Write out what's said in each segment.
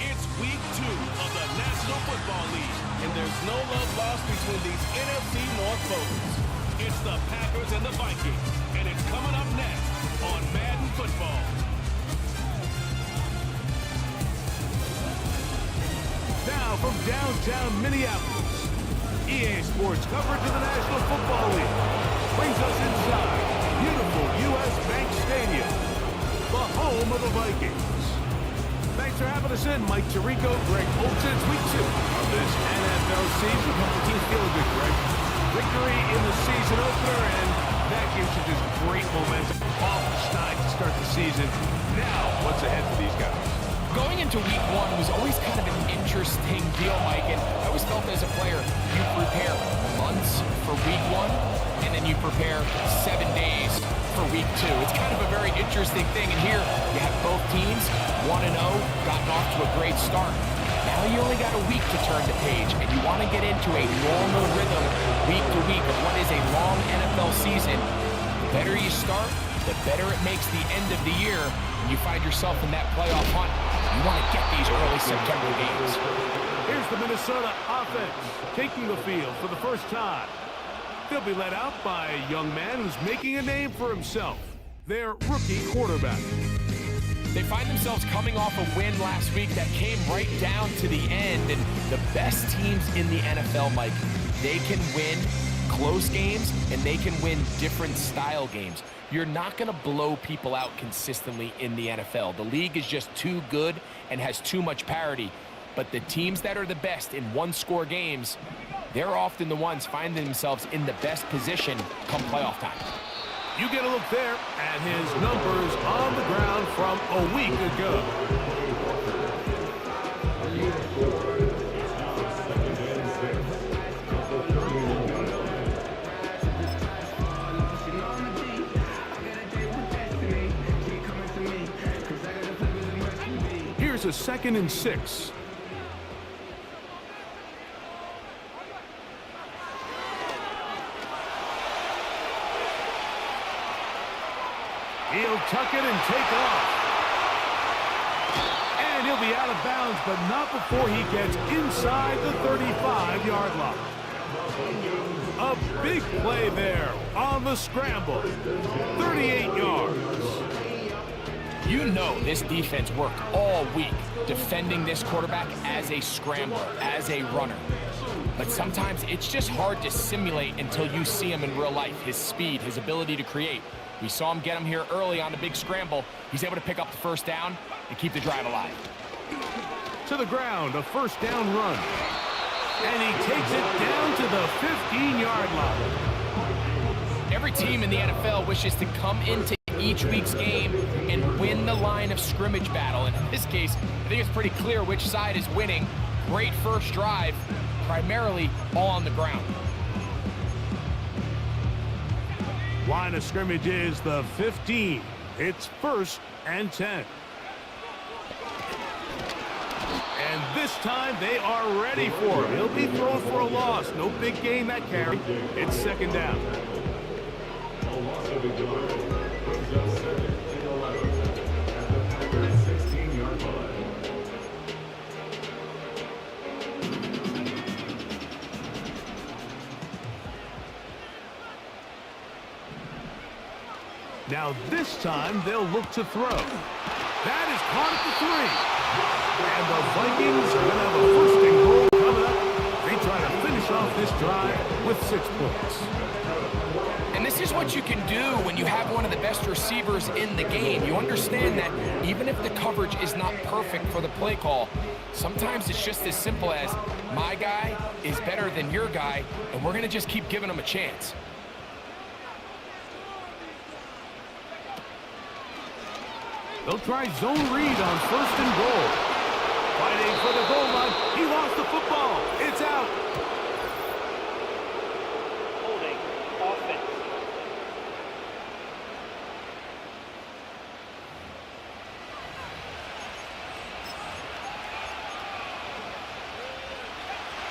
It's week 2 of the National Football League, and there's no love lost between these NFC North foes. It's the Packers and the Vikings, and it's coming up next on Madden Football. Now from downtown Minneapolis, EA Sports coverage of the National Football League brings us inside beautiful U.S. Bank Stadium, the home of the Vikings. Thanks for having us in, Mike Tirico, Greg Olsen. It's week 2 of this NFL season. Hope the team's feeling good, Greg. Victory in the season opener, and that gives you just great momentum. Off the schneid to start the season. Now, what's ahead for these guys? Going into week 1 was always kind of an interesting deal, Mike, and I always felt as a player, you prepare months for week 1, and then you prepare 7 days for week 2. It's kind of a very interesting thing, and here you have both teams 1-0, gotten off to a great start. Now you only got a week to turn the page, and you want to get into a normal rhythm week to week of what is a long NFL season. The better you start, the better it makes the end of the year, and you find yourself in that playoff hunt. You want to get these early September games. Here's the Minnesota offense taking the field for the first time. They'll be led out by a young man who's making a name for himself, their rookie quarterback. They find themselves coming off a win last week that came right down to the end, and the best teams in the NFL, Mike, they can win close games, and they can win different style games. You're not going to blow people out consistently in the NFL. The league is just too good and has too much parity. But the teams that are the best in one-score games, they're often the ones finding themselves in the best position come playoff time. You get a look there at his numbers on the ground from a week ago. Here's a 2nd and 6. He'll tuck it and take off. And he'll be out of bounds, but not before he gets inside the 35-yard line. A big play there on the scramble. 38 yards. You know this defense worked all week defending this quarterback as a scrambler, as a runner. But sometimes it's just hard to simulate until you see him in real life, his speed, his ability to create. We saw him get him here early on the big scramble. He's able to pick up the first down. and keep the drive alive. To the ground, a first down run. And he takes it down to the 15-yard line. Every team in the NFL wishes to come into each week's game and win the line of scrimmage battle. And in this case, I think it's pretty clear which side is winning. Great first drive, primarily all on the ground. Line of scrimmage is the 15. It's 1st and 10. And this time they are ready for him. He'll be thrown for a loss. No big gain that carry. It's 2nd down. Now this time they'll look to throw. That is caught at the 3. And the Vikings are going to have a 1st and goal coming up. They try to finish off this drive with 6 points. And this is what you can do when you have one of the best receivers in the game. You understand that even if the coverage is not perfect for the play call, sometimes it's just as simple as my guy is better than your guy, and we're going to just keep giving him a chance. They'll try zone read on 1st and goal. Fighting for the goal line. He lost the football. It's out. Holding offense.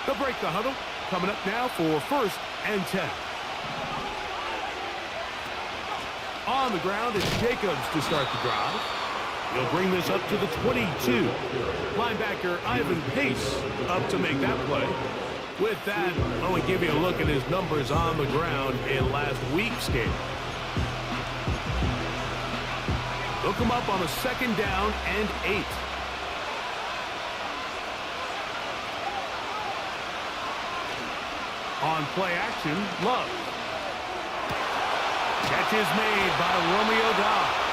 They'll break the huddle. Coming up now for 1st and 10. On the ground, it's Jacobs to start the drive. He'll bring this up to the 22. Linebacker Ivan Pace up to make that play. With that, I'll only give you a look at his numbers on the ground in last week's game. They'll come up on a 2nd down and 8. On play action, Love. Catch is made by Romeo Dobbs.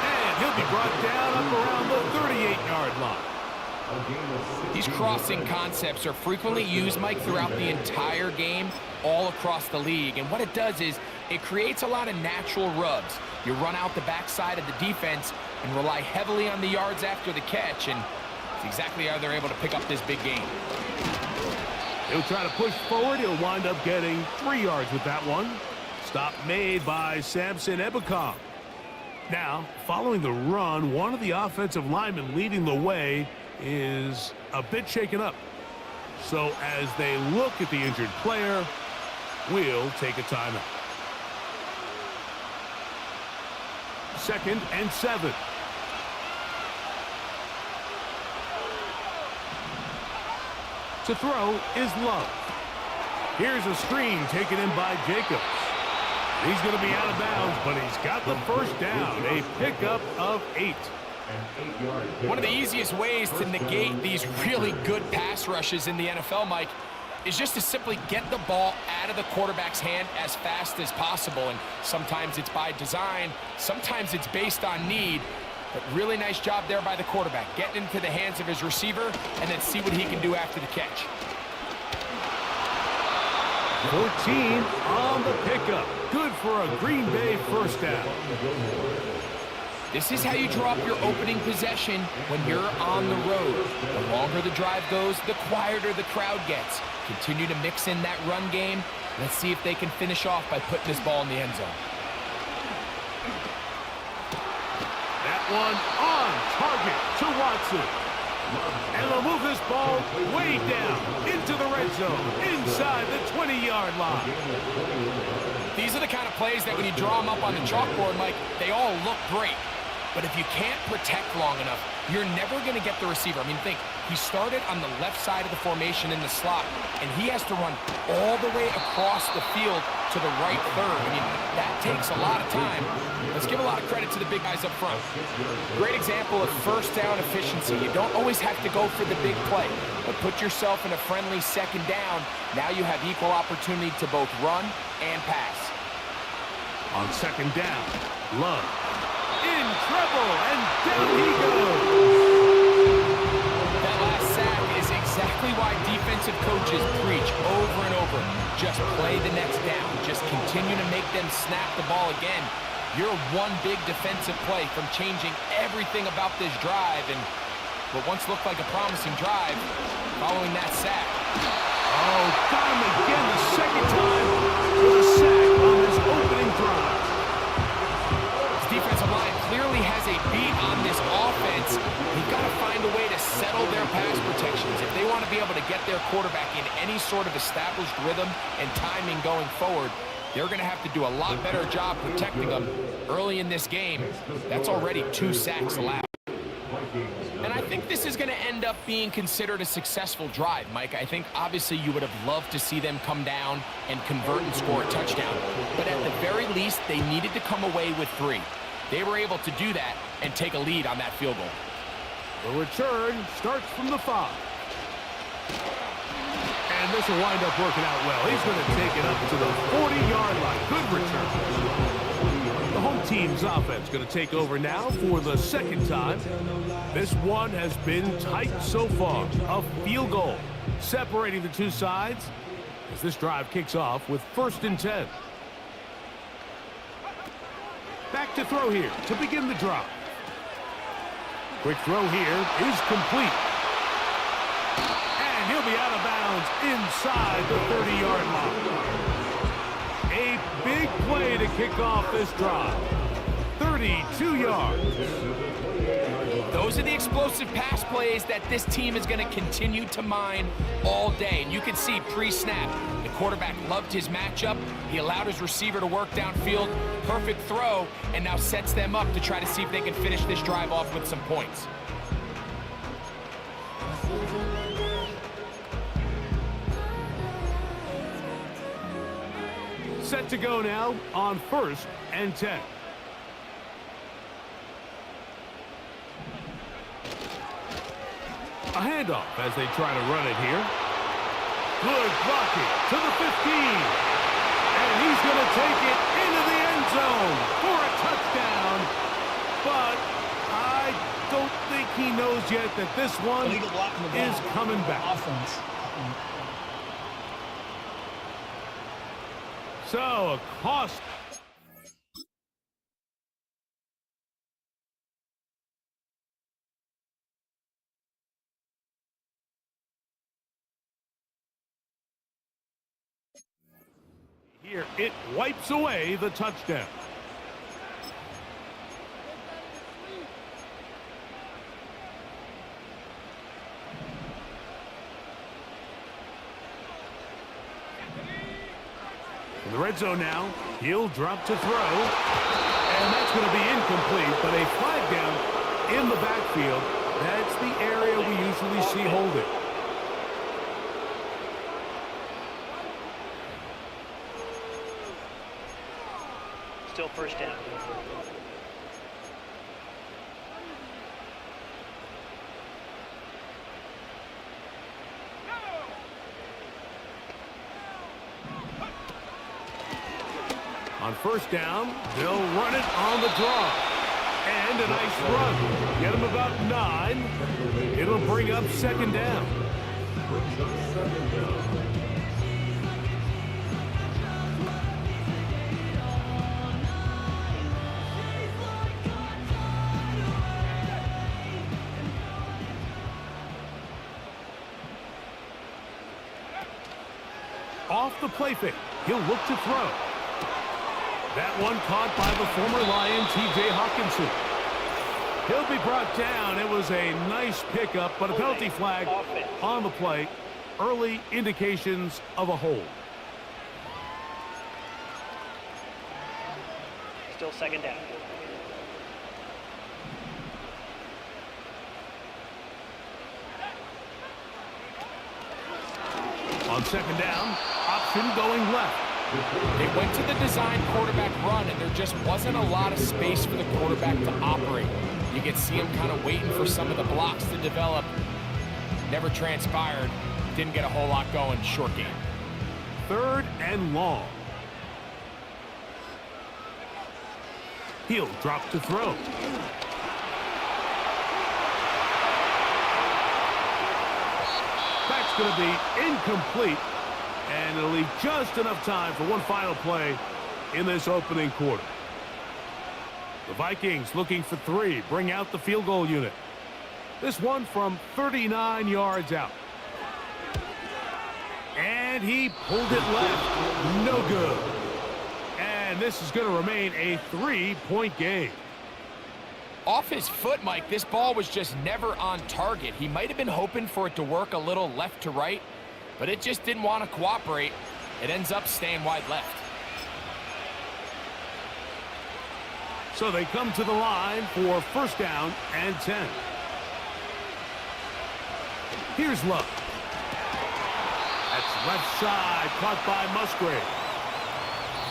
And he'll be brought down up around the 38-yard line. These crossing concepts are frequently used, Mike, throughout the entire game, all across the league. And what it does is it creates a lot of natural rubs. You run out the backside of the defense and rely heavily on the yards after the catch, and it's exactly how they're able to pick up this big game. He'll try to push forward. He'll wind up getting 3 yards with that one. Stop made by Samson Ebukam. Now, following the run, one of the offensive linemen leading the way is a bit shaken up. So as they look at the injured player, we'll take a timeout. 2nd and 7. To throw is Love. Here's a screen taken in by Jacobs. He's going to be out of bounds, but he's got the 1st down, a pickup of 8. One of the easiest ways to negate these really good pass rushes in the NFL, Mike, is just to simply get the ball out of the quarterback's hand as fast as possible. And sometimes it's by design, sometimes it's based on need. But really nice job there by the quarterback, getting into the hands of his receiver and then see what he can do after the catch. 14 on the pickup. Good for a Green Bay 1st down. This is how you draw up your opening possession when you're on the road. The longer the drive goes, the quieter the crowd gets. Continue to mix in that run game. Let's see if they can finish off by putting this ball in the end zone. That one on target to Watson. And they'll move this ball way down into the red zone, inside the 20-yard line. These are the kind of plays that when you draw them up on the chalkboard, Mike, they all look great. But if you can't protect long enough, you're never going to get the receiver. I mean, think, he started on the left side of the formation in the slot, and he has to run all the way across the field to the right third. I mean, that takes a lot of time. Let's give a lot of credit to the big guys up front. Great example of 1st down efficiency. You don't always have to go for the big play, but put yourself in a friendly 2nd down. Now you have equal opportunity to both run and pass. On 2nd down, Love in trouble, and down he goes. snap the ball again, you're one big defensive play from changing everything about this drive, and what once looked like a promising drive following that sack. Oh, got him again the second time with a sack on this opening drive. This defensive line clearly has a beat on this offense. They've got to find a way to settle their pass protections. If they want to be able to get their quarterback in any sort of established rhythm and timing going forward, they're going to have to do a lot better job protecting them early in this game. That's already 2 sacks allowed. And I think this is going to end up being considered a successful drive, Mike. I think obviously you would have loved to see them come down and convert and score a touchdown. But at the very least, they needed to come away with 3. They were able to do that and take a lead on that field goal. The return starts from the 5. And this will wind up working out well. He's going to take it up to the 40-yard line. Good return. The home team's offense going to take over now for the second time. This one has been tight so far. A field goal separating the two sides as this drive kicks off with 1st and 10. Back to throw here to begin the drive. Quick throw here is complete. And he'll be out of bounds inside the 30-yard line. A big play to kick off this drive. 32 yards. Those are the explosive pass plays that this team is going to continue to mine all day. And you can see pre-snap, the quarterback loved his matchup. He allowed his receiver to work downfield. Perfect throw, and now sets them up to try to see if they can finish this drive off with some points. Set to go now on 1st and 10. A handoff as they try to run it here. Good blocking to the 15. And he's going to take it into the end zone for a touchdown. But I don't think he knows yet that this one is coming back. Offense. So, a cost. Here, it wipes away the touchdown. In the red zone now, he'll drop to throw. And that's going to be incomplete, but a flag down in the backfield. That's the area we usually see holding. Still 1st down. On 1st down, they'll run it on the draw. And a nice run. Get him about 9. It'll bring up 2nd down. Off the play fake, he'll look to throw. That one caught by the former Lion, T.J. Hawkinson. He'll be brought down. It was a nice pickup, but a penalty flag on the play. Early indications of a hold. Still 2nd down. On 2nd down, option going left. They went to the design quarterback run, and there just wasn't a lot of space for the quarterback to operate. You could see him kind of waiting for some of the blocks to develop. Never transpired. Didn't get a whole lot going. Short game. 3rd and long. He'll drop to throw. That's going to be incomplete. And it'll leave just enough time for one final play in this opening quarter. The Vikings looking for 3, bring out the field goal unit. This one from 39 yards out. And he pulled it left. No good. And this is going to remain a 3-point game. Off his foot, Mike, this ball was just never on target. He might have been hoping for it to work a little left to right, but it just didn't want to cooperate. It ends up staying wide left. So they come to the line for 1st down and 10. Here's Love. That's left side, caught by Musgrave.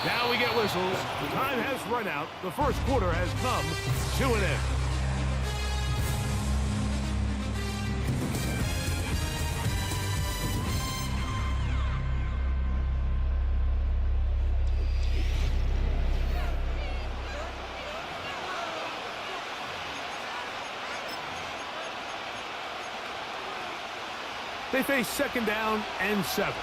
Now we get whistles. The time has run out. The first quarter has come to an end. They face 2nd down and 7.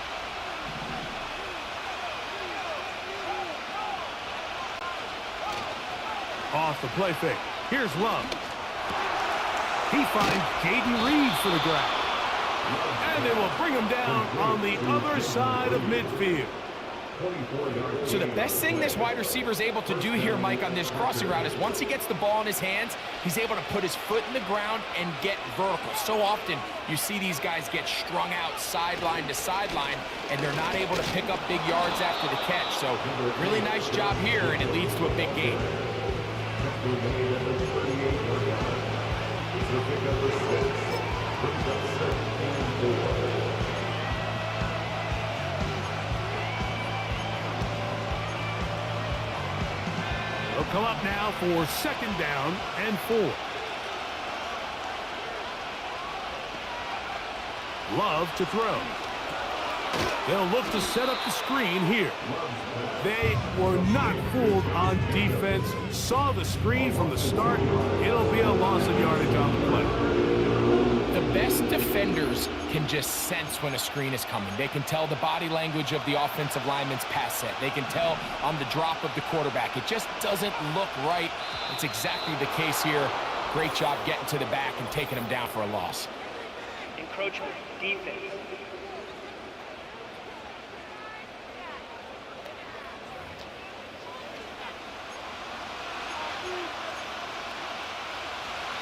Off the play fake. Here's Love. He finds Jaden Reed for the grab. And they will bring him down on the other side of midfield. So the best thing this wide receiver is able to do here, Mike, on this crossing route is once he gets the ball in his hands, he's able to put his foot in the ground and get vertical. So often you see these guys get strung out sideline to sideline, and they're not able to pick up big yards after the catch. So really nice job here, and it leads to a big gain. They'll come up now for 2nd down and 4. Love to throw. They'll look to set up the screen here. They were not fooled on defense. Saw the screen from the start. It'll be a loss of yardage on the play. The best defenders can just sense when a screen is coming. They can tell the body language of the offensive lineman's pass set. They can tell on the drop of the quarterback. It just doesn't look right. It's exactly the case here. Great job getting to the back and taking him down for a loss. Encroachment, defense.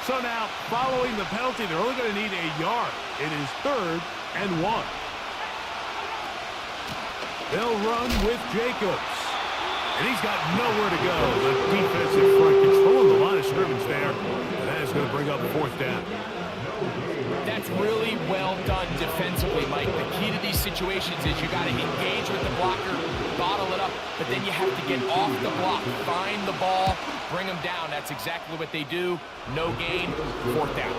So now, following the penalty, they're only going to need a yard. It is 3rd and 1. They'll run with Jacobs. And he's got nowhere to go. The defensive front controlling the line of scrimmage there. And that is going to bring up 4th down. That's really well done defensively, Mike. The key to these situations is you got to engage with the blocker, bottle it up, but then you have to get off the block, find the ball, bring them down. That's exactly what they do. No gain, 4th down.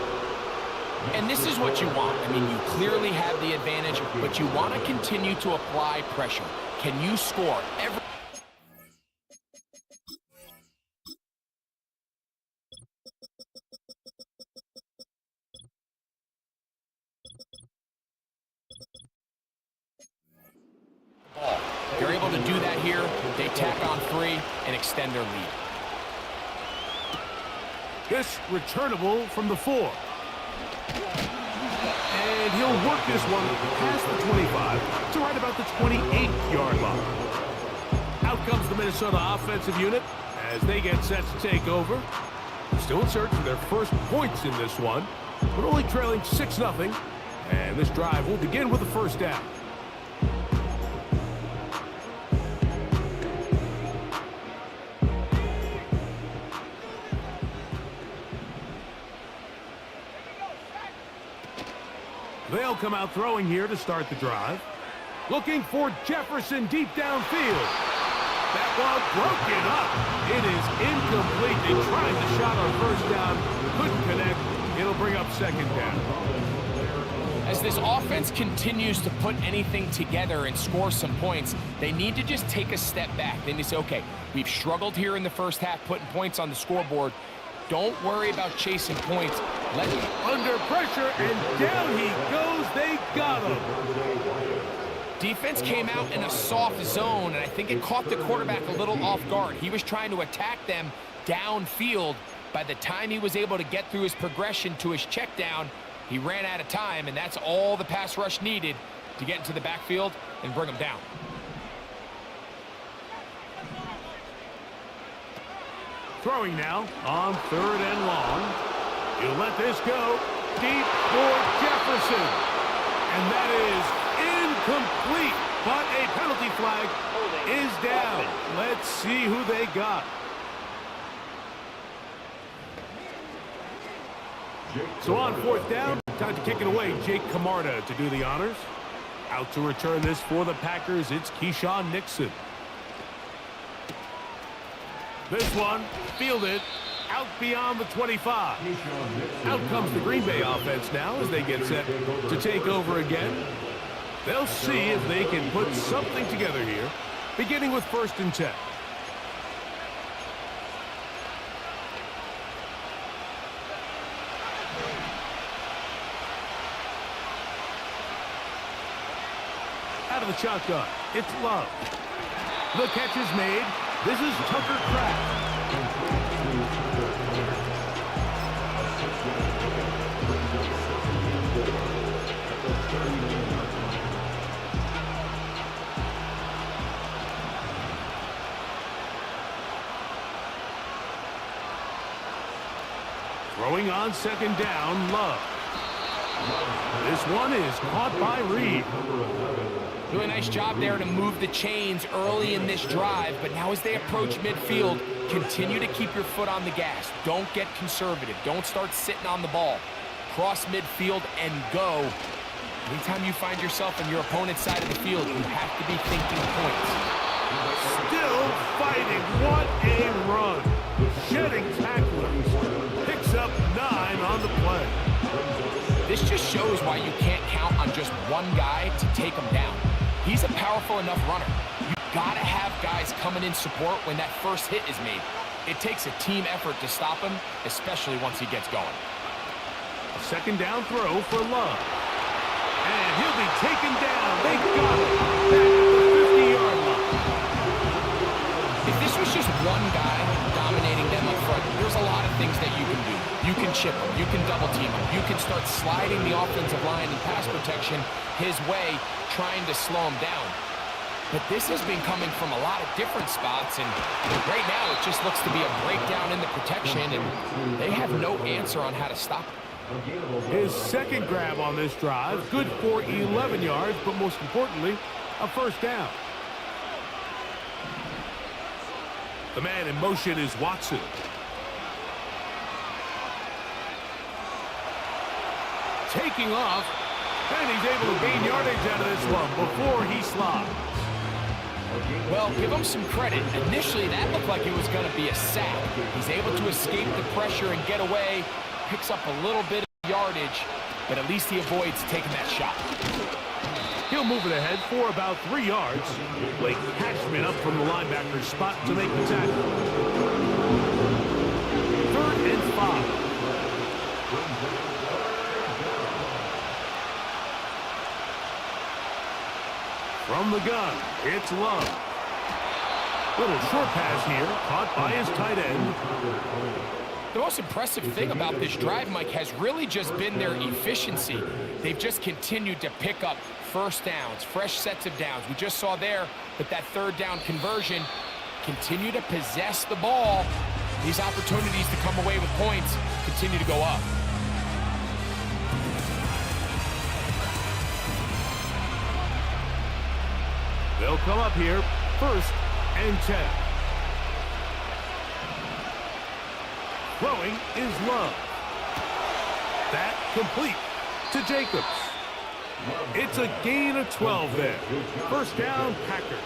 And this is what you want. I mean, you clearly have the advantage, but you want to continue to apply pressure. Can you score every... ball? They're able to do that here. They tack on 3 and extend their lead. This returnable from the 4. And he'll work this one past the 25 to right about the 28-yard line. Out comes the Minnesota offensive unit as they get set to take over. Still in search for their first points in this one, but only trailing 6-0. And this drive will begin with the 1st down. They'll come out throwing here to start the drive. Looking for Jefferson deep downfield. That one broken up. It is incomplete. They tried the shot on 1st down. Couldn't connect. It'll bring up 2nd down. As this offense continues to put anything together and score some points, they need to just take a step back. They need to say, okay, we've struggled here in the first half putting points on the scoreboard. Don't worry about chasing points. Let him under pressure, and down he goes. They got him. Defense came out in a soft zone, and I think it caught the quarterback a little off guard. He was trying to attack them downfield. By the time he was able to get through his progression to his check down, he ran out of time, and that's all the pass rush needed to get into the backfield and bring him down. Throwing now on 3rd and long. He'll let this go deep for Jefferson. And that is incomplete, but a penalty flag is down. Let's see who they got. So on 4th down, time to kick it away. Jake Camarda to do the honors. Out to return this for the Packers, it's Keyshawn Nixon. This one fielded out beyond the 25. Out comes the Green Bay offense now as they get set to take over again. They'll see if they can put something together here, beginning with 1st and 10. Out of the shotgun, it's Love. The catch is made. This is Tucker Kraft. Throwing on 2nd down, Love. This one is caught by Reed. Doing a nice job there to move the chains early in this drive, but now as they approach midfield, continue to keep your foot on the gas. Don't get conservative. Don't start sitting on the ball. Cross midfield and go. Anytime you find yourself on your opponent's side of the field, you have to be thinking points. Still fighting. What a run. Shedding tacklers. Picks up 9 on the play. This just shows why you can't count on just one guy to take him down. He's a powerful enough runner. You've got to have guys coming in support when that first hit is made. It takes a team effort to stop him, especially once he gets going. A 2nd down throw for Love. And he'll be taken down. They got it. Back at the 50-yard line. If this was just one guy dominating them up front, there's a lot of things that you can do. You can chip him, you can double team him, you can start sliding the offensive line and pass protection his way, trying to slow him down. But this has been coming from a lot of different spots, and right now it just looks to be a breakdown in the protection, and they have no answer on how to stop it. His 2nd grab on this drive, good for 11 yards, but most importantly, a 1st down. The man in motion is Watson. Taking off, and he's able to gain yardage out of this one before he slides. Well, give him some credit. Initially, that looked like it was going to be a sack. He's able to escape the pressure and get away, picks up a little bit of yardage, but at least he avoids taking that shot. He'll move it ahead for about 3 yards. Blake Cashman up from the linebacker spot to make the tackle. 3rd and 5. From the gun, it's Love. Little short pass here, caught by his tight end. The most impressive thing about this drive, Mike, has really just been their efficiency. They've just continued to pick up 1st downs, fresh sets of downs. We just saw there with that 3rd down conversion, continue to possess the ball. These opportunities to come away with points continue to go up. They'll come up here, 1st and 10. Throwing is Love. That complete to Jacobs. It's a gain of 12 there. 1st down, Packers.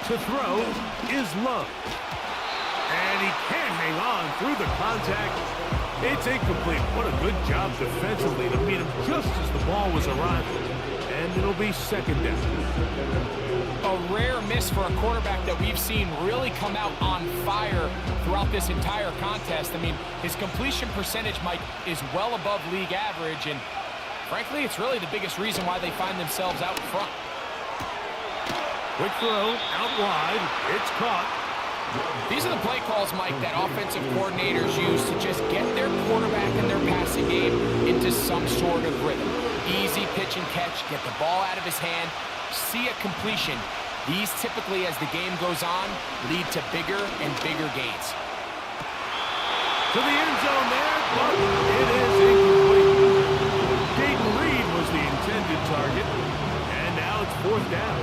To throw is Love. And he can't hang on through the contact. It's incomplete. What a good job defensively to meet him just as the ball was arriving. And it'll be second down. A rare miss for a quarterback that we've seen really come out on fire throughout this entire contest. I mean, his completion percentage, Mike, is well above league average, and frankly, it's really the biggest reason why they find themselves out front. Quick throw, out wide, it's caught. These are the play calls, Mike, that offensive coordinators use to just get their quarterback and their passing game into some sort of rhythm. Easy pitch and catch, get the ball out of his hand, see a completion. These typically, as the game goes on, lead to bigger and bigger gains. To the end zone there, but it is incomplete. Dayton Reed was the intended target, and now it's fourth down.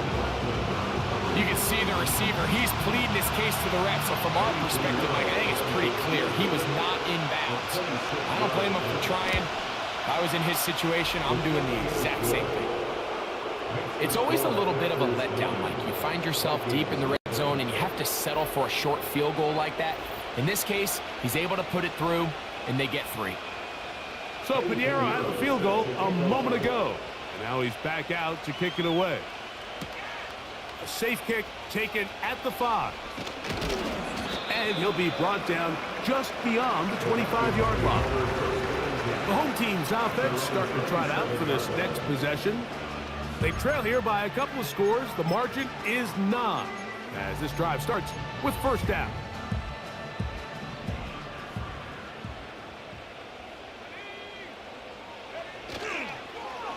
You can see the receiver. He's pleading his case to the ref, so from our perspective, Mike, I think it's pretty clear. He was not in bounds. I don't blame him for trying. If I was in his situation, I'm doing the exact same thing. It's always a little bit of a letdown, Mike. You find yourself deep in the red zone, and you have to settle for a short field goal like that. In this case, he's able to put it through, and they get 3. So Pinheiro had the field goal a moment ago, and now he's back out to kick it away. A safe kick taken at the 5. And he'll be brought down just beyond the 25-yard line. The home team's offense starting to trot out for this next possession. They trail here by a couple of scores. The margin is 9 as this drive starts with first down.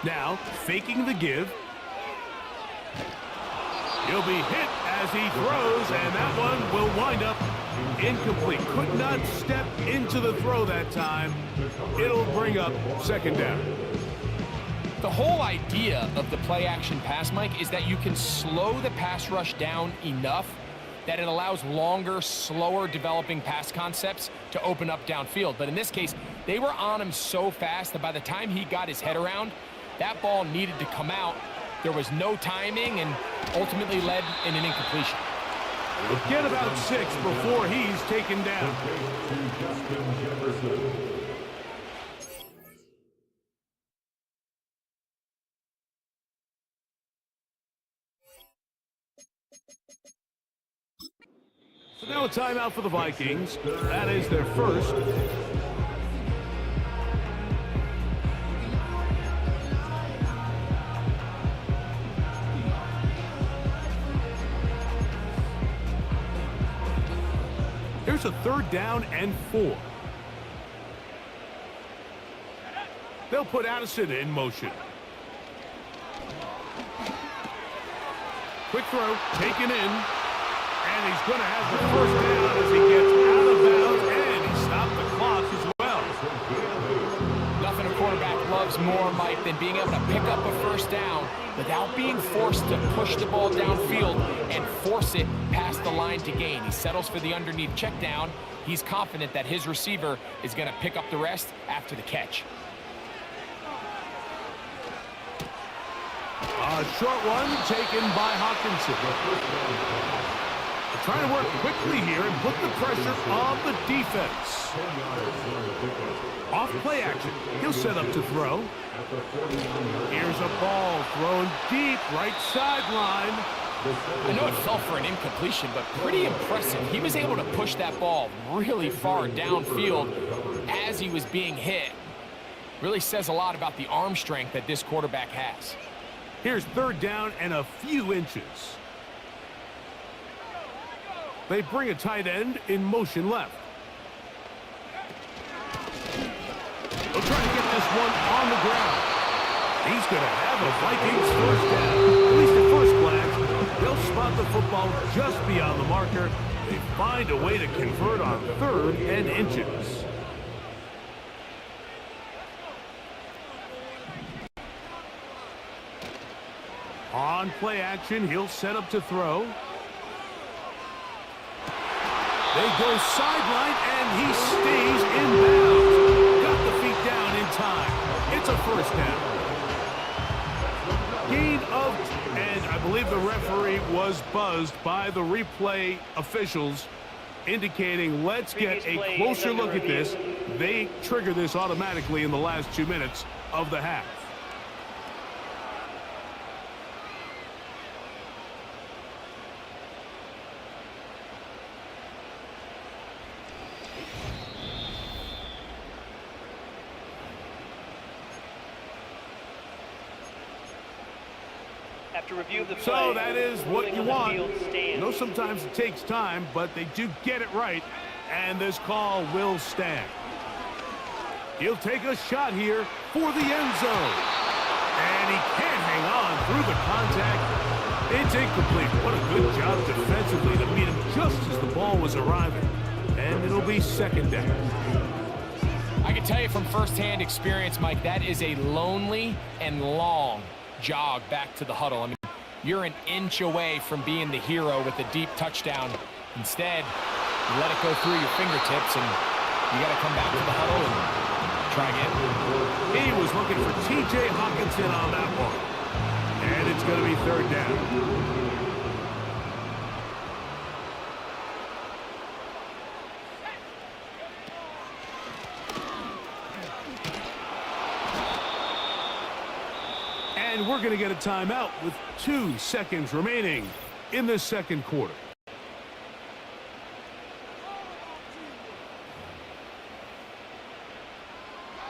Now, faking the give. He'll be hit as he throws, and that one will wind up incomplete. Could not step into the throw that time. It'll bring up second down. The whole idea of the play-action pass, Mike, is that you can slow the pass rush down enough that it allows longer, slower developing pass concepts to open up downfield. But in this case, they were on him so fast that by the time he got his head around, that ball needed to come out. There was no timing and ultimately led in an incompletion. We'll get about 6 before he's taken down. So now a timeout for the Vikings. That is their first. Here's a third down and 4. They'll put Addison in motion. Quick throw, taken in, and he's going to have the first down as he gets out of bounds, and he stopped the clock as well. Nothing a quarterback loves more, Mike, than being able to pick up a first down without being forced to push the ball downfield and force it past the line to gain. He settles for the underneath check down. He's confident that his receiver is going to pick up the rest after the catch. A short one taken by Hawkinson. Trying to work quickly here and put the pressure on the defense. Off play action. He'll set up to throw. Here's a ball thrown deep right sideline. I know it fell for an incompletion, but pretty impressive. He was able to push that ball really far downfield as he was being hit. Really says a lot about the arm strength that this quarterback has. Here's third down and a few inches. They bring a tight end in motion left. They'll try to get this one on the ground. He's going to have a Vikings first down. At least at first glance, they'll spot the football just beyond the marker. They find a way to convert on third and inches. On play action, he'll set up to throw. They go sideline, and he stays in bounds. Got the feet down in time. It's a first down. Gain of, and I believe the referee was buzzed by the replay officials, indicating let's get a closer look at this. They trigger this automatically in the last 2 minutes of the half. After review of the play, So that is what ruling you on the want. field I stands. know sometimes it takes time, but they do get it right, and this call will stand. He'll take a shot here for the end zone. And he can't hang on through the contact. It's incomplete. What a good job defensively to meet him just as the ball was arriving. And it'll be second down. I can tell you from firsthand experience, Mike, that is a lonely and long jog back to the huddle. I mean, you're an inch away from being the hero with a deep touchdown. Instead, you let it go through your fingertips, and you got to come back to the huddle and try again. He was looking for T.J. Hawkinson on that one. And it's going to be third down. And we're going to get a timeout with 2 seconds remaining in the second quarter.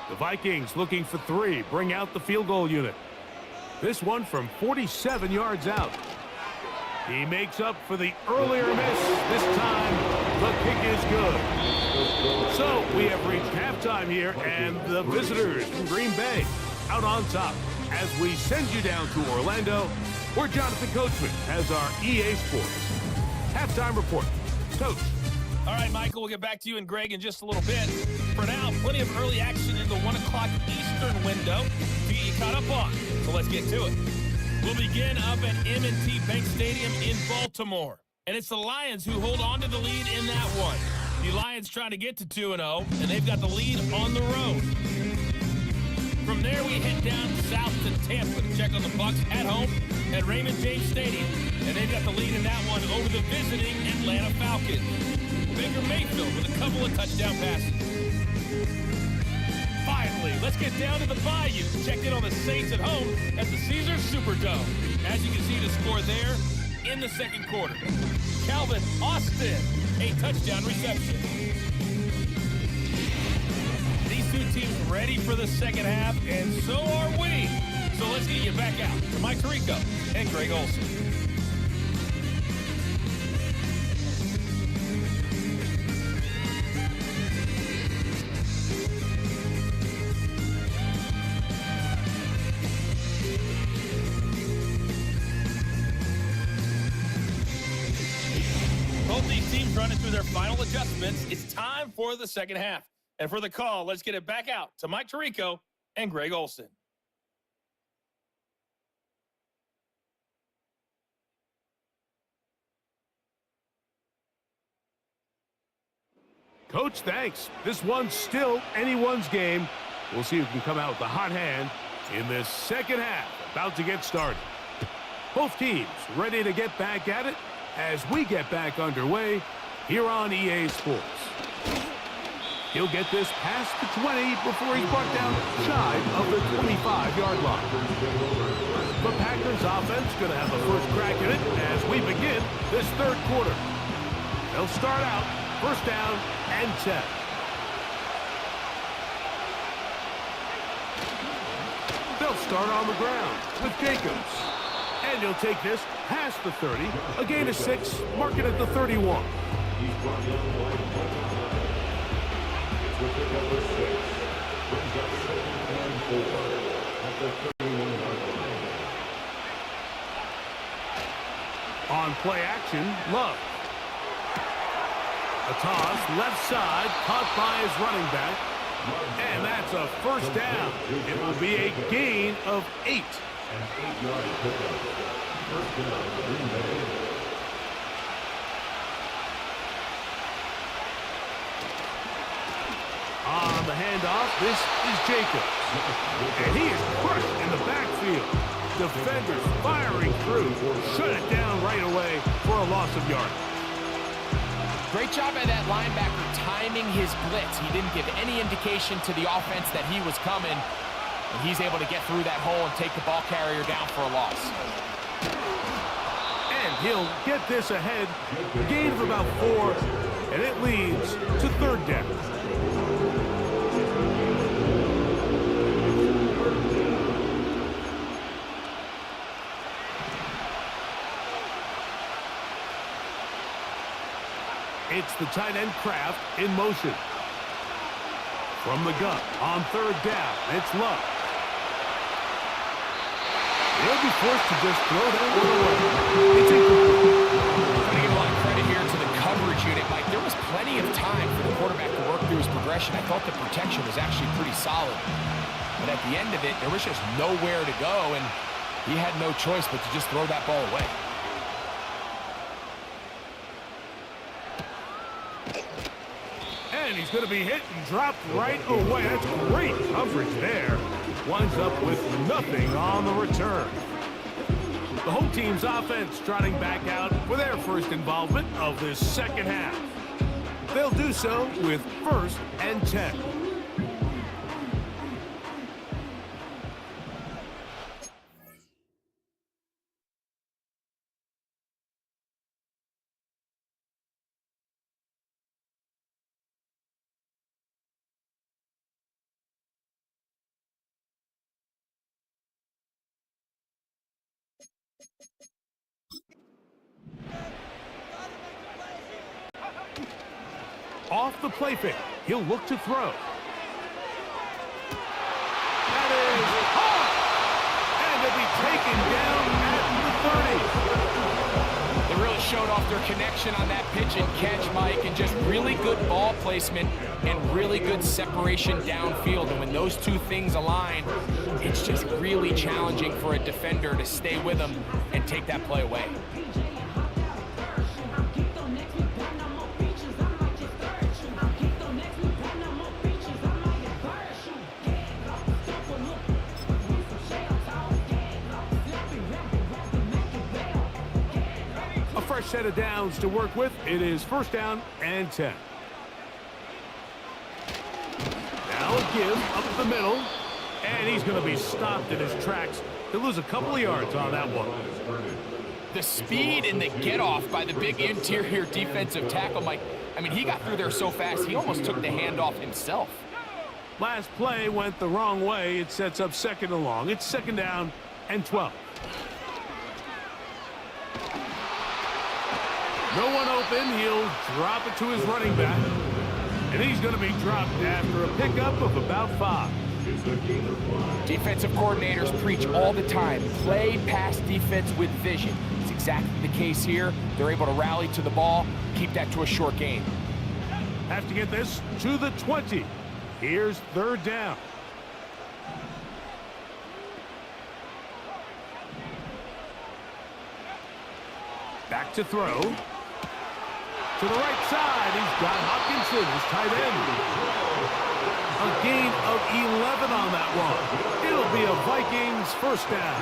The Vikings looking for 3. Bring out the field goal unit. This one from 47 yards out. He makes up for the earlier miss. This time, the kick is good. So we have reached halftime here, and the visitors from Green Bay out on top. As we send you down to Orlando, where Jonathan Coachman has our EA Sports halftime report. Coach. All right, Michael, we'll get back to you and Greg in just a little bit. For now, plenty of early action in the 1 o'clock Eastern window to get you caught up on. So let's get to it. We'll begin up at M&T Bank Stadium in Baltimore. And it's the Lions who hold on to the lead in that one. The Lions trying to get to 2-0, and they've got the lead on the road. From there, we head down south to Tampa to check on the Bucs at home at Raymond James Stadium. And they've got the lead in that one over the visiting Atlanta Falcons. Baker Mayfield with a couple of touchdown passes. Finally, let's get down to the Bayou. Check in on the Saints at home at the Caesars Superdome. As you can see the score there in the second quarter. Calvin Austin, a touchdown reception. These two teams ready for the second half, and so are we. So let's get you back out to Mike Tirico and Greg Olson. Both these teams running through their final adjustments. It's time for the second half. And for the call, let's get it back out to Mike Tirico and Greg Olson. Coach, thanks. This one's still anyone's game. We'll see who can come out with the hot hand in this second half. About to get started. Both teams ready to get back at it as we get back underway here on EA Sports. He'll get this past the 20 before he's brought down shy of the 25-yard line. The Packers offense going to have the first crack at it as we begin this third quarter. They'll start out first down and 10. They'll start on the ground with Jacobs. And he'll take this past the 30, a gain of 6, mark it at the 31. On play action, Love. A toss, left side, caught by his running back. And that's a first down. It will be a gain of 8. On the handoff, this is Jacobs. And he is crushed in the backfield. Defenders firing through. Shut it down right away for a loss of yardage. Great job by that linebacker timing his blitz. He didn't give any indication to the offense that he was coming. And he's able to get through that hole and take the ball carrier down for a loss. And he'll get this ahead. A gain of about 4. And it leads to third down. It's the tight end Kraft in motion. From the gun on third down, it's Love. He'll be forced to just throw that one away. It's incomplete. I'm going to give a lot of credit here to the coverage unit, Mike. There was plenty of time for the quarterback to work through his progression. I thought the protection was actually pretty solid. But at the end of it, there was just nowhere to go, and he had no choice but to just throw that ball away. And he's going to be hit and dropped right away. That's great coverage there. Winds up with nothing on the return. The home team's offense trotting back out for their first involvement of this second half. They'll do so with 1st and 10. Off the play fake, he'll look to throw. That is hard! And They they'll be taken down at the 30. really showed off their connection on that pitch and catch, Mike, and just really good ball placement and really good separation downfield. And when those two things align, it's just really challenging for a defender to stay with them and take that play away. Fresh set of downs to work with. It is 1st down and 10. Now a give up the middle, and he's going to be stopped in his tracks. He'll lose a couple of yards on that one. The speed and the get-off by the big interior defensive tackle, Mike. I mean, he got through there so fast, he almost took the handoff himself. Last play went the wrong way. It sets up 2nd and long. It's 2nd down and 12. No one open. He'll drop it to his running back. And he's going to be dropped after a pickup of about 5. Defensive coordinators preach all the time, play pass defense with vision. It's exactly the case here. They're able to rally to the ball, keep that to a short game. Have to get this to the 20. Here's 3rd down. Back to throw. To the right side, he's got Hopkinson, his tight end. A gain of 11 on that one. It'll be a Vikings 1st down.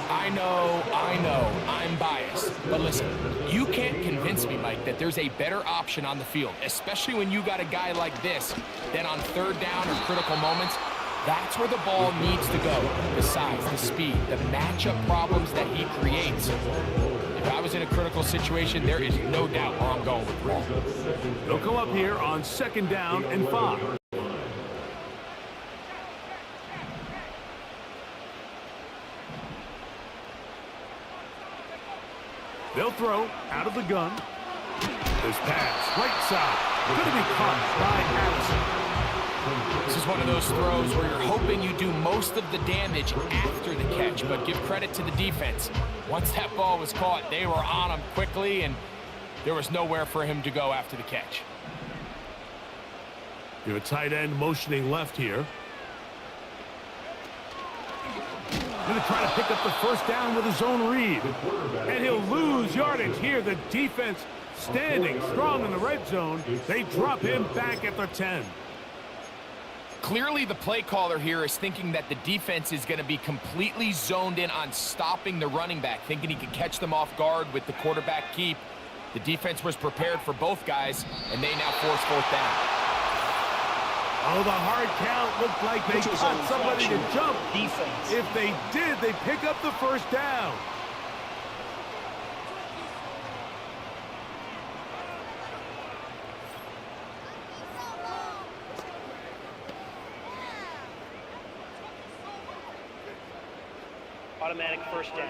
I know, I'm biased. But listen, you can't convince me, Mike, that there's a better option on the field, especially when you got a guy like this, that on 3rd down or critical moments, that's where the ball needs to go. The size, the speed, the matchup problems that he creates. If I was in a critical situation, there is no doubt where I'm going with the ball. They'll come up here on 2nd down and 5. They'll throw out of the gun. This pass, right side, going to be caught by Addison. This is one of those throws where you're hoping you do most of the damage after the catch, but give credit to the defense. Once that ball was caught, they were on him quickly, and there was nowhere for him to go after the catch. You have a tight end motioning left here. Going to try to pick up the 1st down with his own read. And he'll lose yardage here. The defense standing strong in the red zone. They drop him back at the 10. Clearly, the play caller here is thinking that the defense is going to be completely zoned in on stopping the running back, thinking he could catch them off guard with the quarterback keep. The defense was prepared for both guys, and they now force 4th down. Oh, the hard count looked like they caught somebody to jump. Defense. If they did, they pick up the 1st down. Automatic 1st down.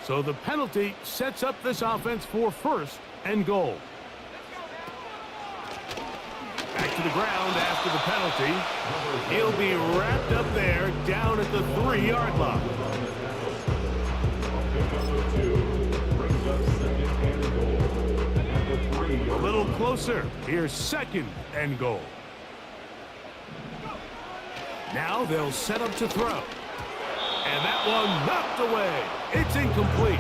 So the penalty sets up this offense for 1st and goal. Back to the ground after the penalty. He'll be wrapped up there down at the 3-yard line. A little closer. Here's 2nd and goal. Now they'll set up to throw. And that one knocked away. It's incomplete.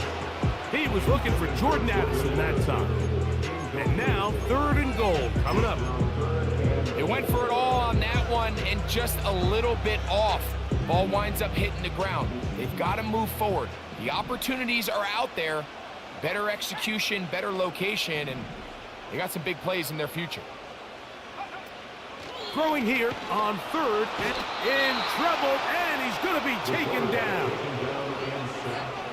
He was looking for Jordan Addison that time. And now 3rd and goal coming up. They went for it all on that one and just a little bit off. Ball winds up hitting the ground. They've got to move forward. The opportunities are out there. Better execution, better location, and they got some big plays in their future. Throwing here on 3rd and in trouble, and he's going to be taken down.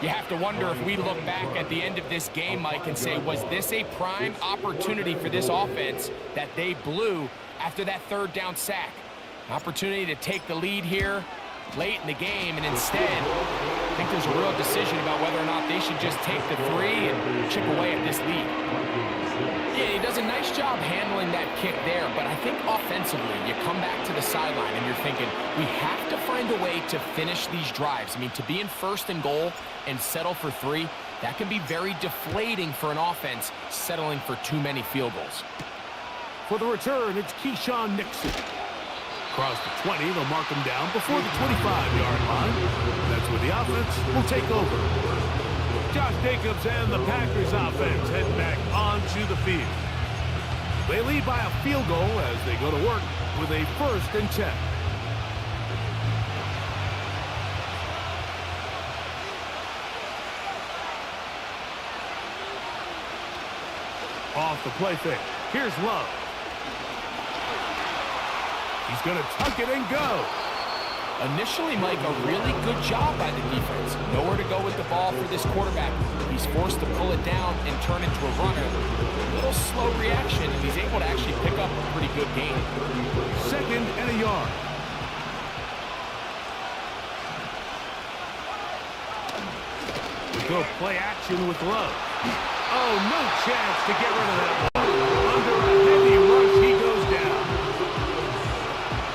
You have to wonder if we look back at the end of this game, Mike, and say, was this a prime opportunity for this offense that they blew after that 3rd down sack? An opportunity to take the lead here late in the game, and instead, I think there's a real decision about whether or not they should just take the 3 and chip away at this lead. Yeah, he does a nice job handling that kick there, but I think offensively, you come back to the sideline and you're thinking, we have to find a way to finish these drives. I mean, to be in 1st and goal and settle for 3, that can be very deflating for an offense settling for too many field goals. For the return, it's Keyshawn Nixon. Across the 20, they'll mark him down before the 25-yard line. That's where the offense will take over. Josh Jacobs and the Packers offense head back onto the field. They lead by a field goal as they go to work with a 1st and 10. Off the play fake. Here's Love. He's going to tuck it and go. Initially, Mike, a really good job by the defense. Nowhere to go with the ball for this quarterback. He's forced to pull it down and turn into a runner. A little slow reaction, and he's able to actually pick up a pretty good gain. 2nd and a yard. We go play action with Love. Oh, no chance to get rid of that one. Under a heavy rush, he goes down.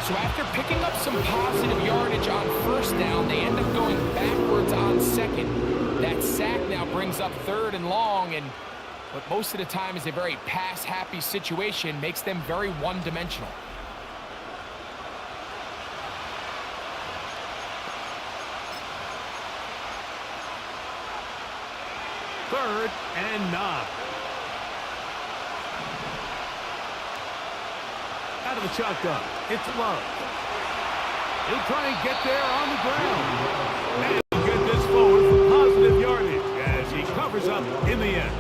So after picking up some positive yardage on 1st down, they end up going backwards on 2nd. That sack now brings up 3rd and long, and what most of the time is a very pass-happy situation makes them very one-dimensional. Third and 9. Out of the shotgun, it's Love. He'll try and get there on the ground. And he'll get this forward for positive yardage as he covers up in the end.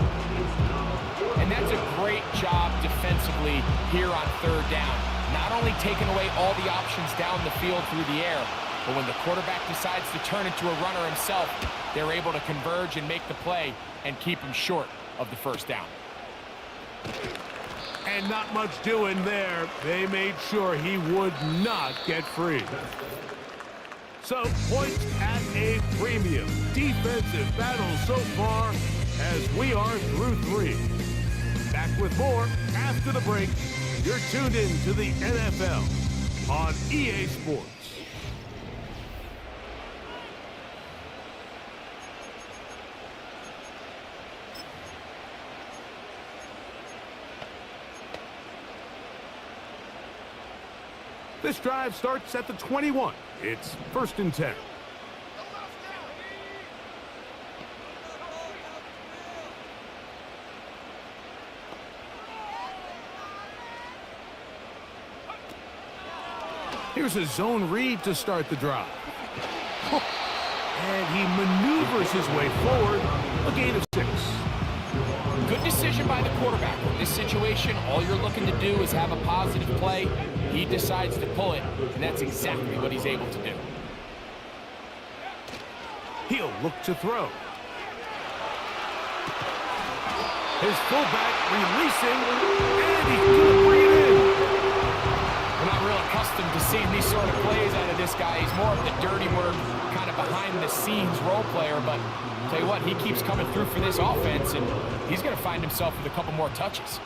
And that's a great job defensively here on 3rd down. Not only taking away all the options down the field through the air, but when the quarterback decides to turn into a runner himself, they're able to converge and make the play and keep him short of the 1st down. And not much doing there. They made sure he would not get free. So, points at a premium. Defensive battle so far as we are through 3. Back with more after the break. You're tuned in to the NFL on EA Sports. This drive starts at the 21. It's 1st and 10. Here's a zone read to start the drive. And he maneuvers his way forward. A gain of 6. Good decision by the quarterback. In this situation, all you're looking to do is have a positive play. He decides to pull it, and that's exactly what he's able to do. He'll look to throw. His fullback releasing, and he's going to bring it in. We're not really accustomed to seeing these sort of plays out of this guy. He's more of the dirty work, kind of behind-the-scenes role player, but I'll tell you what, he keeps coming through for this offense, and he's going to find himself with a couple more touches.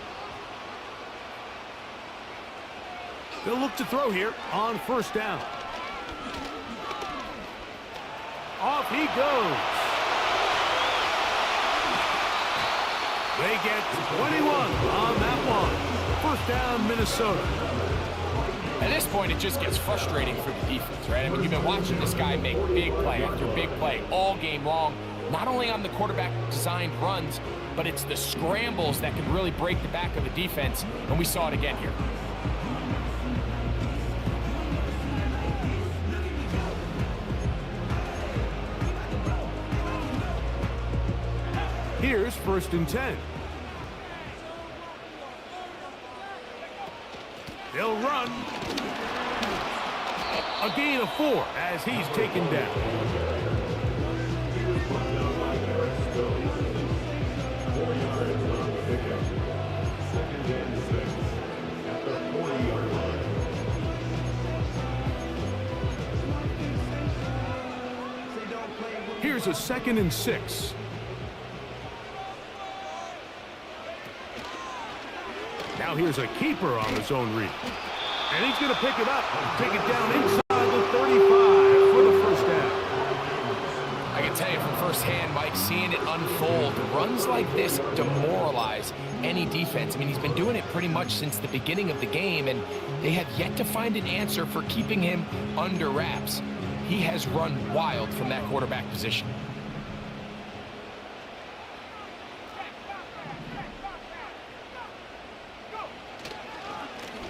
They'll look to throw here on first down. Off he goes. They get 21 on that one. First down, Minnesota. At this point, it just gets frustrating for the defense, right? I mean, you've been watching this guy make big play after big play all game long, not only on the quarterback-designed runs, but it's the scrambles that can really break the back of the defense, and we saw it again here. Here's first and 10. They'll run. A gain of 4 as he's taken down. Here's a 2nd and 6. Now here's a keeper on his own read. And he's going to pick it up and take it down inside the 35 for the first down. I can tell you from firsthand, Mike, seeing it unfold, runs like this demoralize any defense. I mean, he's been doing it pretty much since the beginning of the game, and they have yet to find an answer for keeping him under wraps. He has run wild from that quarterback position.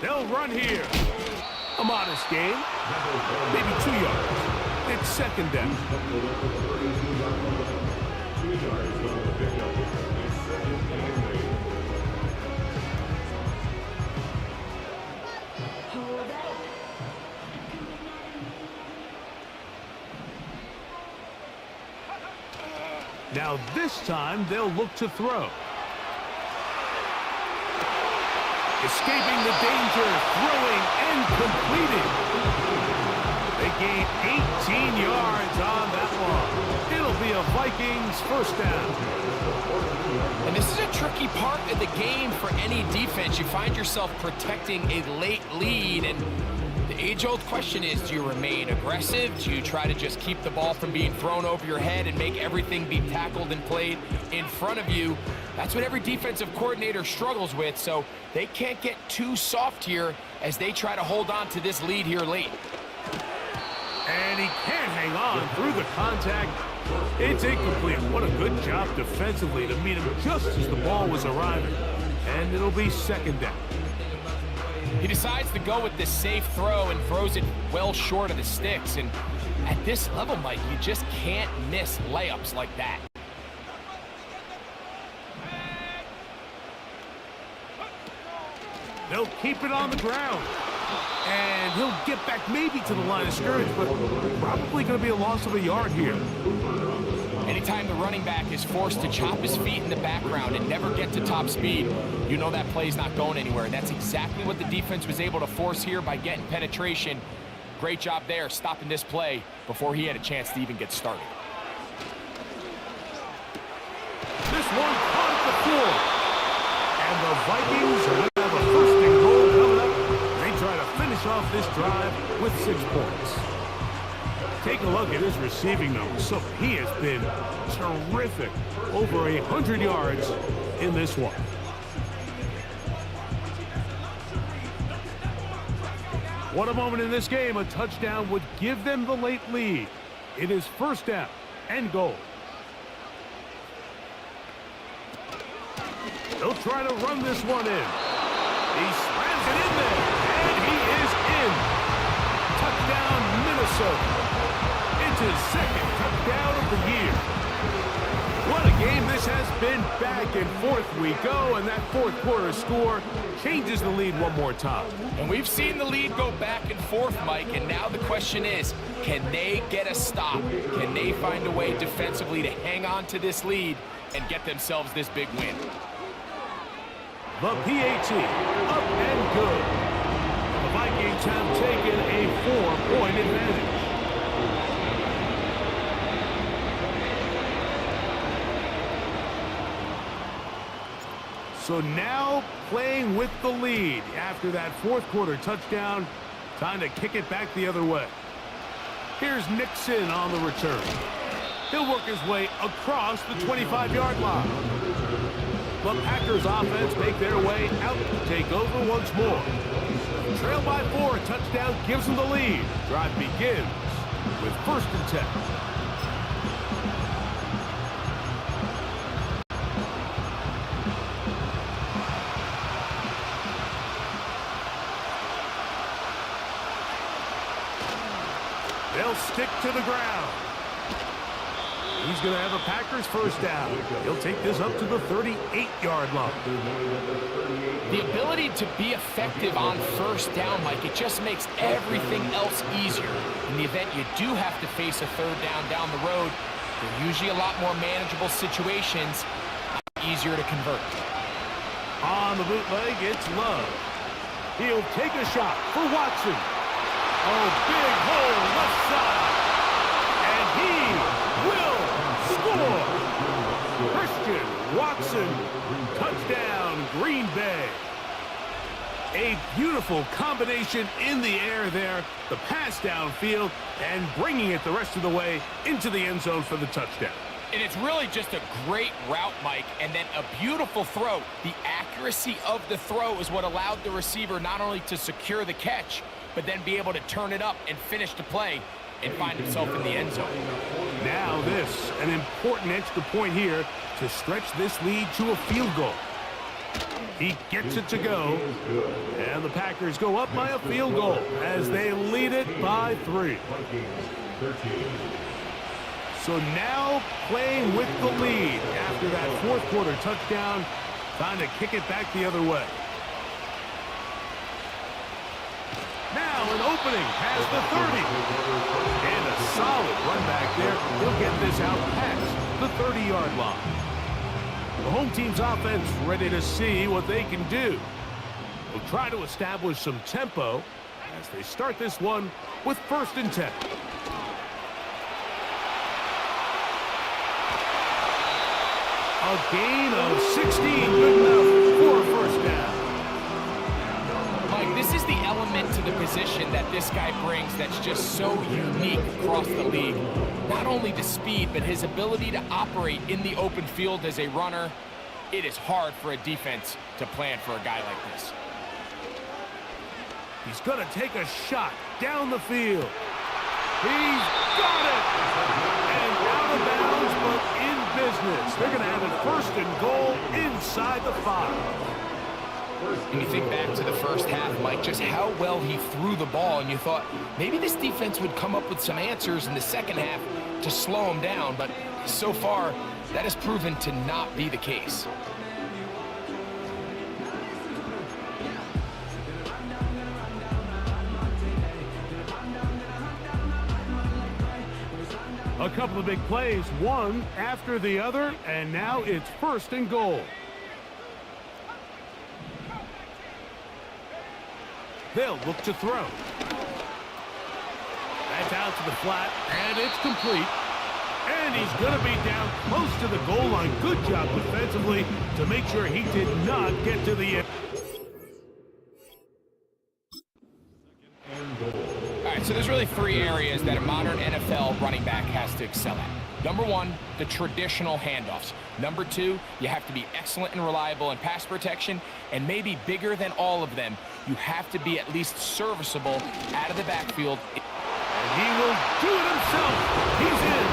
They'll run here. A modest gain. Maybe 2 yards. It's second down. Now this time they'll look to throw. Escaping the danger, throwing and completing. They gain 18 yards on that one. It'll be a Vikings first down. And this is a tricky part of the game for any defense. You find yourself protecting a late lead, and the age-old question is, do you remain aggressive? Do you try to just keep the ball from being thrown over your head and make everything be tackled and played in front of you? That's what every defensive coordinator struggles with, so they can't get too soft here as they try to hold on to this lead here late. And he can't hang on through the contact. It's incomplete. What a good job defensively to meet him just as the ball was arriving. And it'll be second down. He decides to go with this safe throw and throws it well short of the sticks. And at this level, Mike, you just can't miss layups like that. They'll keep it on the ground. And he'll get back maybe to the line of scrimmage, but probably going to be a loss of a yard here. Anytime the running back is forced to chop his feet in the background and never get to top speed, you know that play's not going anywhere. And that's exactly what the defense was able to force here by getting penetration. Great job there, stopping this play before he had a chance to even get started. This one caught at the floor. And the Vikings are going to have a first and goal coming up. They try to finish off this drive with 6 points. Take a look at his receiving numbers. So he has been terrific. Over 100 yards in this one. What a moment in this game. A touchdown would give them the late lead. It is first down and goal. They'll try to run this one in. He slams it in there, and he is in. Touchdown, Minnesota. It's his second touchdown of the year. What a game this has been. Back and forth we go, and that fourth quarter score changes the lead one more time. And we've seen the lead go back and forth, Mike, and now the question is, can they get a stop? Can they find a way defensively to hang on to this lead and get themselves this big win? The PAT, up and good. The Vikings Saints have taken a 4-point advantage. So now playing with the lead after that fourth quarter touchdown. Time to kick it back the other way. Here's Nixon on the return. He'll work his way across the 25-yard line. The Packers offense make their way out to take over once more. Trail by 4, a touchdown gives them the lead. Drive begins with 1st and 10. They'll stick to the ground. He's going to have a Packers first down. He'll take this up to the 38-yard line. The ability to be effective on first down, Mike, it just makes everything else easier. In the event you do have to face a third down the road, they're usually a lot more manageable situations, easier to convert. On the bootleg, it's Love. He'll take a shot for Watson. Oh, big hole left side. And he will score. Christian Watson, touchdown, Green Bay. A beautiful combination in the air there. The pass downfield and bringing it the rest of the way into the end zone for the touchdown. And it's really just a great route, Mike, and then a beautiful throw. The accuracy of the throw is what allowed the receiver not only to secure the catch, but then be able to turn it up and finish the play and find himself in the end zone. Now this, an important extra point here to stretch this lead to a field goal. He gets it to go, and the Packers go up by a field goal as they lead it by 3. So now playing with the lead after that fourth quarter touchdown, time to kick it back the other way. Now an opening past the 30. And a solid run back there. He'll get this out past the 30-yard line. The home team's offense ready to see what they can do. They'll try to establish some tempo as they start this one with 1st and 10. A gain of 16, good enough for a first down. Mike, this is the element to the position that this guy brings that's just so unique across the league. Not only the speed, but his ability to operate in the open field as a runner. It is hard for a defense to plan for a guy like this. He's going to take a shot down the field. He's got it! And out of bounds, but in business. They're going to have it 1st and goal inside the 5. And you think back to the first half, Mike, just how well he threw the ball, and you thought maybe this defense would come up with some answers in the second half to slow him down, but so far, that has proven to not be the case. A couple of big plays, one after the other, and now it's 1st and goal. They'll look to throw. That's out to the flat, and it's complete. And he's going to be down close to the goal line. Good job defensively to make sure he did not get to the end. All right, so there's really 3 areas that a modern NFL running back has to excel at. Number 1, the traditional handoffs. Number 2, you have to be excellent and reliable in pass protection, and maybe bigger than all of them, you have to be at least serviceable out of the backfield. And he will do it himself. He's in.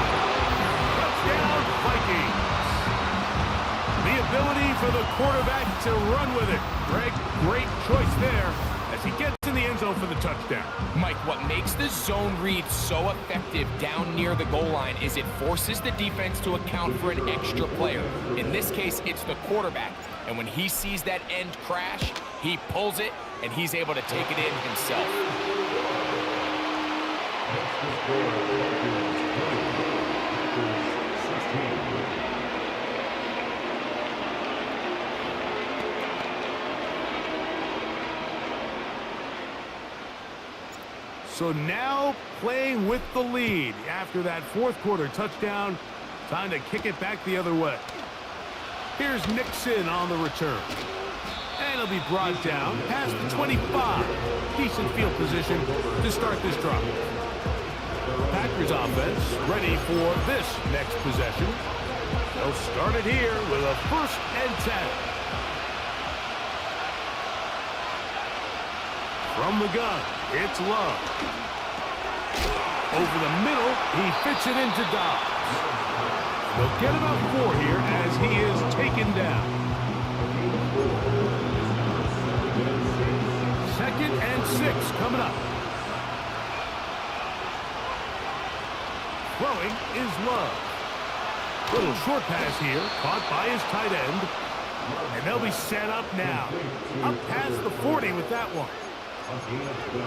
Touchdown, Vikings. The ability for the quarterback to run with it. Greg, great choice there as he gets in the end zone for the touchdown. Mike, what makes the zone read so effective down near the goal line is it forces the defense to account for an extra player. In this case, it's the quarterback. And when he sees that end crash, he pulls it, and he's able to take it in himself. So now playing with the lead after that fourth quarter touchdown. Time to kick it back the other way. Here's Nixon on the return. And he'll be brought down past the 25. Decent field position to start this drive. Packers offense ready for this next possession. They'll start it here with a 1st and 10. From the gun, it's Love. Over the middle, he fits it into Dobbs. They'll get about 4 here as he is taken down. 2nd and 6 coming up. Throwing is Love. Little short pass here, caught by his tight end. And they'll be set up now. Up past the 40 with that one.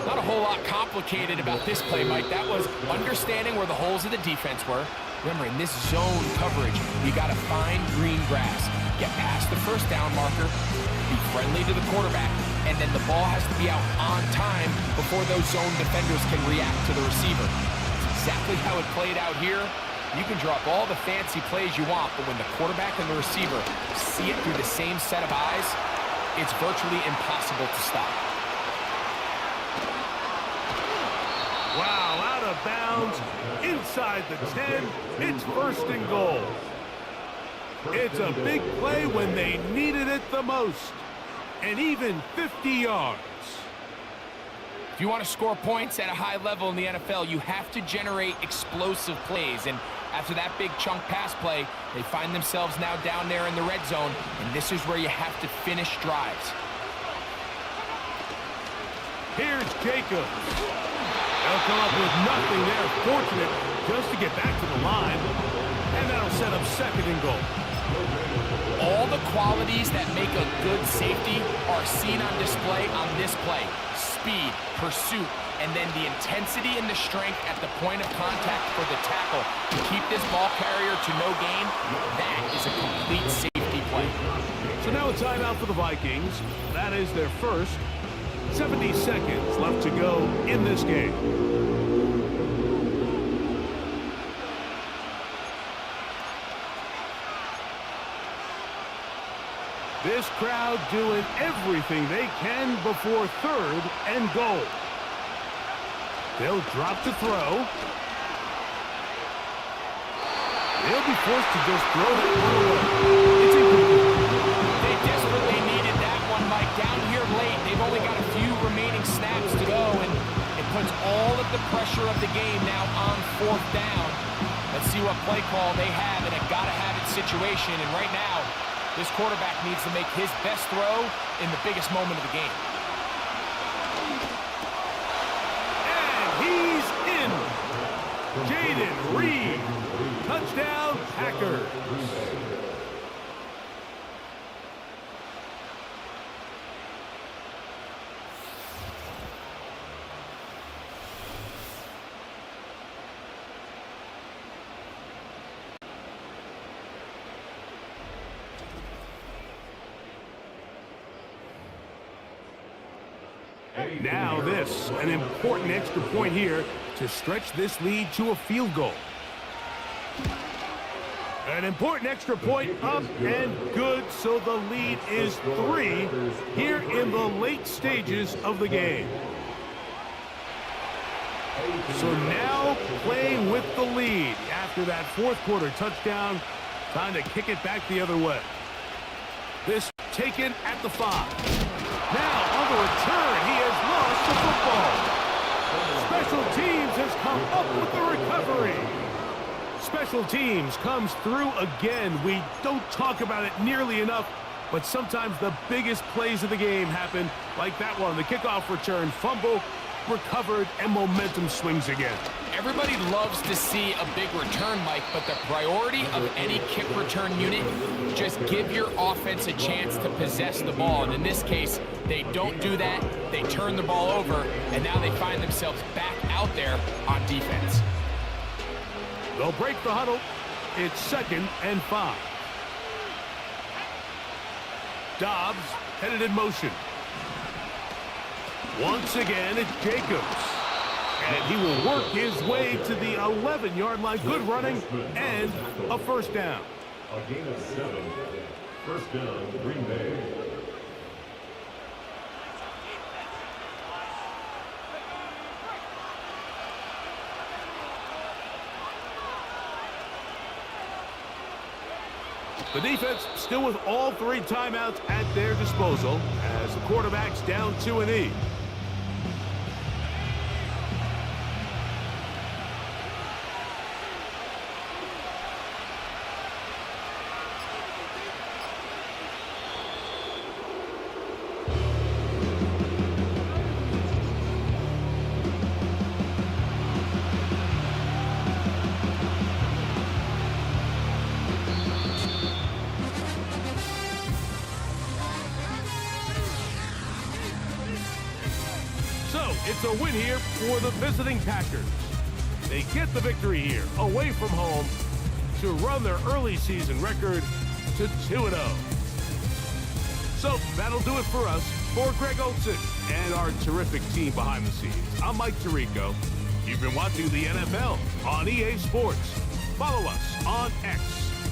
Not a whole lot complicated about this play, Mike. That was understanding where the holes of the defense were. Remember, in this zone coverage, you got to find green grass, get past the 1st down marker, be friendly to the quarterback, and then the ball has to be out on time before those zone defenders can react to the receiver. That's exactly how it played out here. You can drop all the fancy plays you want, but when the quarterback and the receiver see it through the same set of eyes, it's virtually impossible to stop. Wow, out of bounds, inside the 10, it's 1st and goal. It's a big play when they needed it the most, and even 50 yards. If you want to score points at a high level in the NFL, you have to generate explosive plays, and after that big chunk pass play, they find themselves now down there in the red zone, and this is where you have to finish drives. Here's Jacobs. They'll come up with nothing there. Fortunate just to get back to the line. And that'll set up 2nd and goal. All the qualities that make a good safety are seen on display on this play. Speed, pursuit, and then the intensity and the strength at the point of contact for the tackle to keep this ball carrier to no gain. That is a complete safety play. So now a timeout for the Vikings. That is their first. 70 seconds left to go in this game. This crowd doing everything they can before 3rd and goal. They'll drop to throw. They'll be forced to just throw that one away. It's incomplete. They desperately needed that one, Mike. Down here late, they've only got a few remaining snaps to go, and it puts all of the pressure of the game now on 4th down. Let's see what play call they have in a gotta-have-it situation, and right now, this quarterback needs to make his best throw in the biggest moment of the game. And he's in. Jaden Reed. Touchdown, Packers. Now this, an important extra point here to stretch this lead to a field goal. An important extra point up and good, so the lead is 3 here in the late stages of the game. So now playing with the lead after that 4th quarter touchdown. Time to kick it back the other way. This taken at the 5. Now on the return, he has lost the football. Special teams has come up with the recovery. Special teams comes through again. We don't talk about it nearly enough, but sometimes the biggest plays of the game happen like that one. The kickoff return, fumble, recovered, and momentum swings again. Everybody loves to see a big return, Mike, but the priority of any kick return unit, just give your offense a chance to possess the ball. And in this case, they don't do that. They turn the ball over, and now they find themselves back out there on defense. They'll break the huddle. It's 2nd and 5. Dobbs headed in motion. Once again, it's Jacobs. And he will work his way to the 11-yard line. Good running and a first down. A gain of 7. First down, Green Bay. The defense still with all 3 timeouts at their disposal as the quarterback's down 2 and E. It's a win here for the visiting Packers. They get the victory here, away from home, to run their early season record to 2-0. So that'll do it for us. For Greg Olson and our terrific team behind the scenes, I'm Mike Tirico. You've been watching the NFL on EA Sports. Follow us on X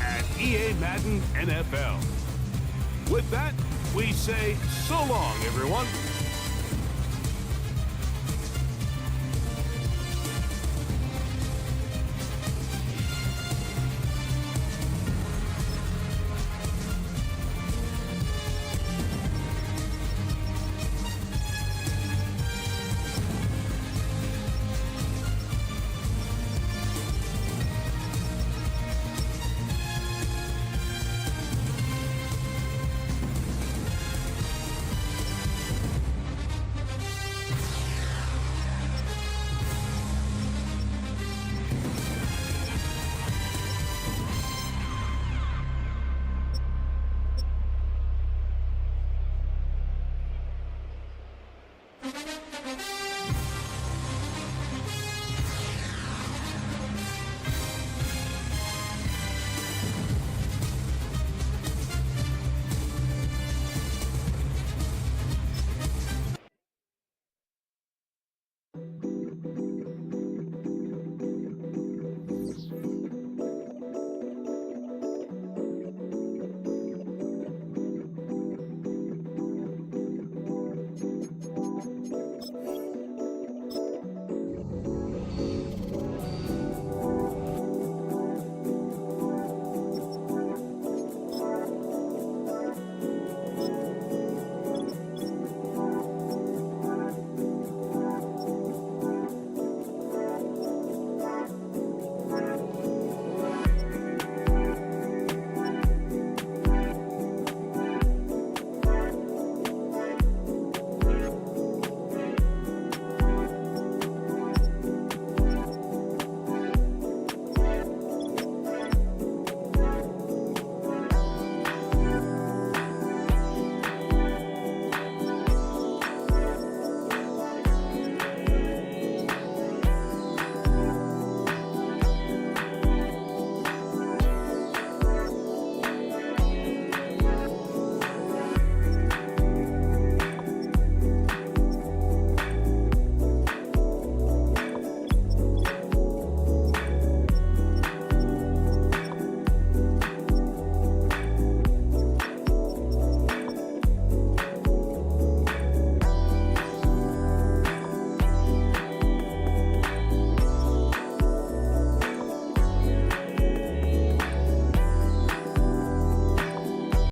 at EA Madden NFL. With that, we say so long, everyone.